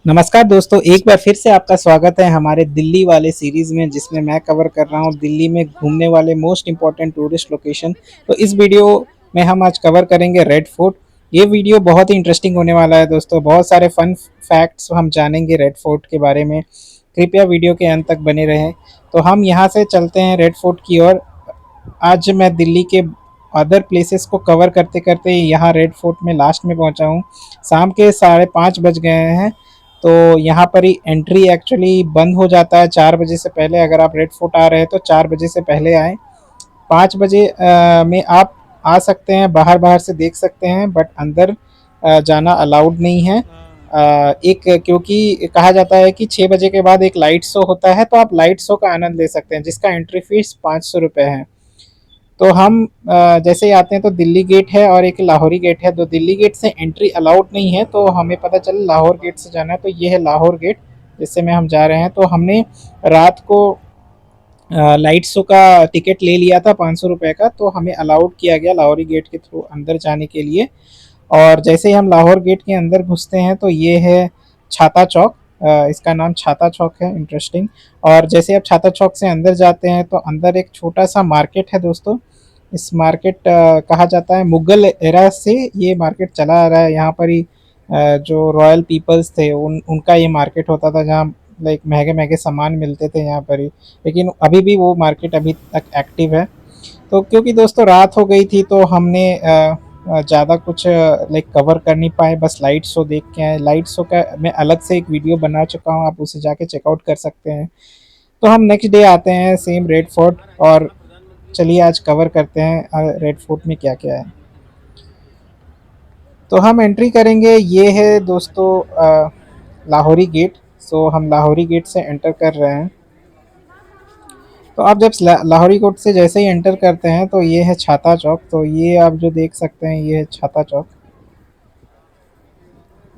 नमस्कार दोस्तों, एक बार फिर से आपका स्वागत है हमारे दिल्ली वाले सीरीज़ में, जिसमें मैं कवर कर रहा हूँ दिल्ली में घूमने वाले मोस्ट इम्पोर्टेंट टूरिस्ट लोकेशन। तो इस वीडियो में हम आज कवर करेंगे रेड फोर्ट। ये वीडियो बहुत ही इंटरेस्टिंग होने वाला है दोस्तों। बहुत सारे फन फैक्ट्स हम जानेंगे रेड फोर्ट के बारे में। कृपया वीडियो के अंत तक बने रहें। तो हम यहाँ से चलते हैं रेड फोर्ट की ओर। आज मैं दिल्ली के अदर प्लेसेस को कवर करते करते यहाँ रेड फोर्ट में लास्ट में पहुँचा हूँ। शाम के 5:30 बज गए हैं। तो यहाँ पर ही एंट्री एक्चुअली बंद हो जाता है 4 बजे से पहले। अगर आप रेड फोर्ट आ रहे हैं तो 4 बजे से पहले आएँ। 5 बजे में आप आ सकते हैं, बाहर बाहर से देख सकते हैं, बट अंदर जाना अलाउड नहीं है। एक क्योंकि कहा जाता है कि 6 बजे के बाद एक लाइट शो होता है, तो आप लाइट शो का आनंद ले सकते हैं, जिसका एंट्री फीस 500 रुपये है। तो हम जैसे ही आते हैं तो दिल्ली गेट है और एक लाहौरी गेट है। तो दिल्ली गेट से एंट्री अलाउड नहीं है, तो हमें पता चला लाहौर गेट से जाना है। तो ये है लाहौर गेट, जिससे में हम जा रहे हैं। तो हमने रात को लाइट शो का टिकट ले लिया था 500 रुपये का, तो हमें अलाउड किया गया लाहौरी गेट के थ्रू अंदर जाने के लिए। और जैसे ही हम लाहौर गेट के अंदर घुसते हैं तो ये है छाता चौक। इसका नाम छाता चौक है, इंटरेस्टिंग। और जैसे आप छाता चौक से अंदर जाते हैं तो अंदर एक छोटा सा मार्केट है दोस्तों। इस मार्केट कहा जाता है मुगल एरा से ये मार्केट चला आ रहा है। यहाँ पर ही जो रॉयल पीपल्स थे उनका ये मार्केट होता था, जहाँ लाइक महंगे महंगे सामान मिलते थे यहाँ पर ही। लेकिन अभी भी वो मार्केट अभी तक एक्टिव है। तो क्योंकि दोस्तों रात हो गई थी तो हमने ज़्यादा कुछ लाइक कवर कर नहीं पाए, बस लाइट शो देख के आए। लाइट शो का मैं अलग से एक वीडियो बना चुका हूँ, आप उसे जाके चेकआउट कर सकते हैं। तो हम नेक्स्ट डे आते हैं सेम रेड फोर्ट। और चलिए आज कवर करते हैं रेड फोर्ट में क्या क्या है। तो हम एंट्री करेंगे, ये है दोस्तों लाहौरी गेट। सो हम लाहौरी गेट से एंटर कर रहे हैं। तो आप जब लाहौरी कोट से जैसे ही एंटर करते हैं तो ये है छाता चौक। तो ये आप जो देख सकते हैं ये है छाता चौक।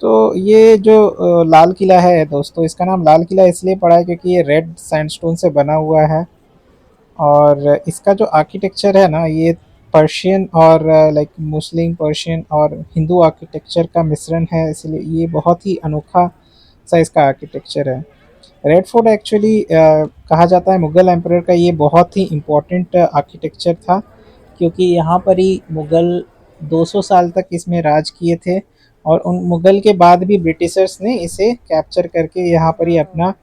तो ये जो लाल किला है दोस्तों, इसका नाम लाल किला इसलिए पड़ा है क्योंकि ये रेड सैंडस्टोन से बना हुआ है। और इसका जो आर्किटेक्चर है ना, ये पर्शियन और लाइक मुस्लिम, पर्शियन और हिंदू आर्किटेक्चर का मिश्रण है, इसलिए ये बहुत ही अनोखा सा इसका आर्किटेक्चर है। रेड फोर्ट एक्चुअली कहा जाता है मुग़ल एम्परर का ये बहुत ही इम्पोर्टेंट आर्किटेक्चर था, क्योंकि यहाँ पर ही मुग़ल 200 साल तक इसमें राज किए थे। और उन मुग़ल के बाद भी ब्रिटिशर्स ने इसे कैप्चर करके यहाँ पर ही अपना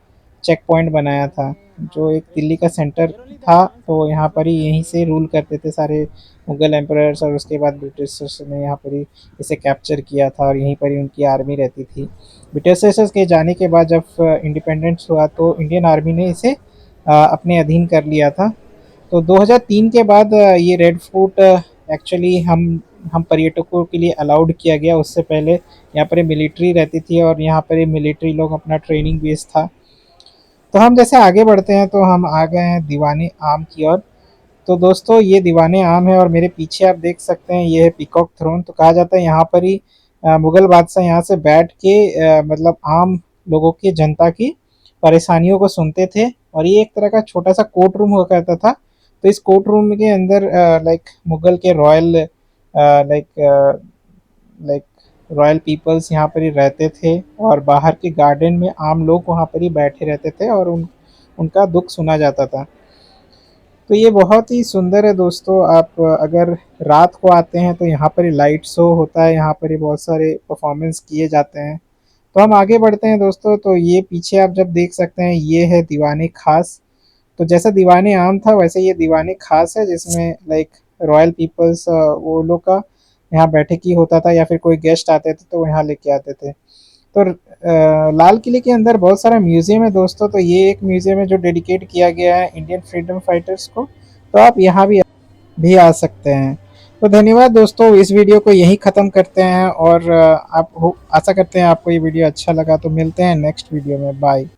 चेक पॉइंट बनाया था, जो एक दिल्ली का सेंटर था। तो यहाँ पर ही यहीं से रूल करते थे सारे मुग़ल एम्परर्स, और उसके बाद ब्रिटिशर्स ने यहाँ पर ही इसे कैप्चर किया था और यहीं पर ही उनकी आर्मी रहती थी। ब्रिटिशर्स के जाने के बाद जब इंडिपेंडेंस हुआ तो इंडियन आर्मी ने इसे अपने अधीन कर लिया था। तो 2003 के बाद ये रेड फोर्ट एक्चुअली हम पर्यटकों के लिए अलाउड किया गया। उससे पहले यहाँ पर मिलिट्री रहती थी और यहाँ पर मिलिट्री लोग अपना ट्रेनिंग बेस था। तो हम जैसे आगे बढ़ते हैं तो हम आ गए हैं दीवाने आम की ओर। तो दोस्तों ये दीवाने आम है और मेरे पीछे आप देख सकते हैं ये है पीकॉक थ्रोन। तो कहा जाता है यहाँ पर ही मुगल बादशाह यहाँ से बैठ के मतलब आम लोगों की, जनता की परेशानियों को सुनते थे। और ये एक तरह का छोटा सा कोर्ट रूम हुआ करता था। तो इस कोर्ट रूम के अंदर लाइक मुगल के royal like like royal peoples यहाँ पर ही रहते थे। और बाहर के गार्डन में आम लोग वहाँ पर ही बैठे रहते थे और उनका दुख सुना जाता था। तो ये बहुत ही सुंदर है दोस्तों। आप अगर रात को आते हैं तो यहाँ पर ही लाइट शो होता है, यहाँ पर ही बहुत सारे परफॉर्मेंस किए जाते हैं। तो हम आगे बढ़ते हैं दोस्तों। तो ये पीछे आप जब देख सकते हैं ये है दीवाने खास। तो जैसा दीवाने आम था वैसे ये दीवाने खास है, जिसमें लाइक रॉयल पीपल्स वो लोग का यहाँ बैठक ही होता था, या फिर कोई गेस्ट आते थे तो यहाँ लेके आते थे। तो लाल किले के अंदर बहुत सारा म्यूजियम है दोस्तों। तो ये एक म्यूजियम है जो डेडिकेट किया गया है इंडियन फ्रीडम फाइटर्स को। तो आप यहाँ भी आ सकते हैं। तो धन्यवाद दोस्तों, इस वीडियो को यहीं ख़त्म करते हैं। और आशा करते हैं आपको ये वीडियो अच्छा लगा। तो मिलते हैं नेक्स्ट वीडियो में, बाय।